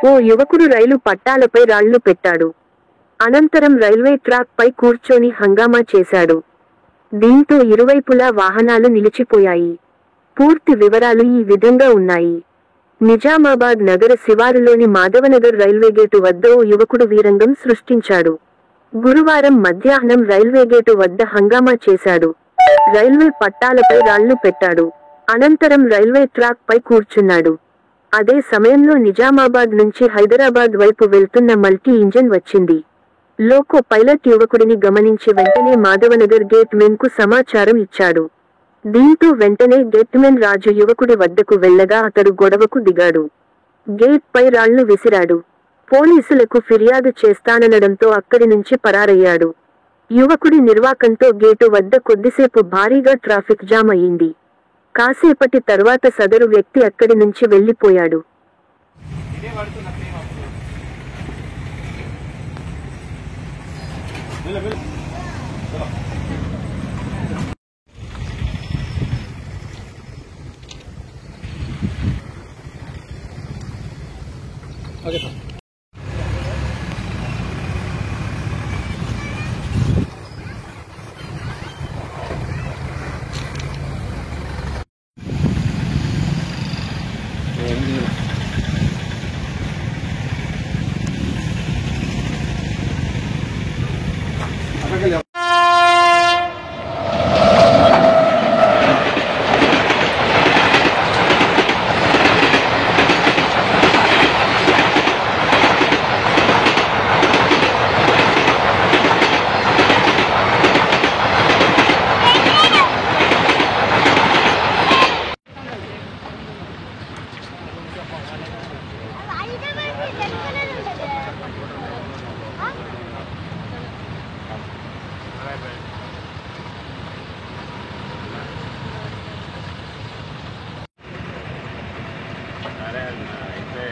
ఓ యువకుడు రైలు పట్టాలపై రాళ్లు పెట్టాడు. అనంతరం రైల్వే ట్రాక్ పై కూర్చొని హంగామా చేశాడు. దీంతో ఇరువైపులా వాహనాలు నిలిచిపోయాయి. పూర్తి వివరాలు ఈ విధంగా ఉన్నాయి. నిజామాబాద్ నగర శివారులోని మాధవనగర్ రైల్వేగేటు వద్ద ఓ యువకుడు వీరంగం సృష్టించాడు. గురువారం మధ్యాహ్నం రైల్వేగేటు వద్ద హంగామా చేశాడు. రైల్వే పట్టాలపై రాళ్లు పెట్టాడు. అనంతరం రైల్వే ట్రాక్ పై కూర్చున్నాడు. అదే సమయంలో నిజామాబాద్ నుంచి హైదరాబాద్ వైపు వెళ్తున్న మల్టీ ఇంజన్ వచ్చింది. లోకో పైలట్ యువకుడిని గమనించి వెంటనే మాధవనగర్ గేట్ మెన్ కు సమాచారం ఇచ్చాడు. దీంతో వెంటనే గేట్మెన్ రాజు యువకుడి వద్దకు వెళ్లగా అతడు గొడవకు దిగాడు. గేట్ పై రాళ్లు విసిరాడు. పోలీసులకు ఫిర్యాదు చేస్తాననడంతో అక్కడి నుంచి పరారయ్యాడు. యువకుడి నిర్వాకంతో గేటు వద్ద కొద్దిసేపు భారీగా ట్రాఫిక్ జామ్ అయింది. కాసేపటి తర్వాత సదరు వ్యక్తి అక్కడి నుంచి వెళ్లిపోయాడు. Okay sir. అరే అయితే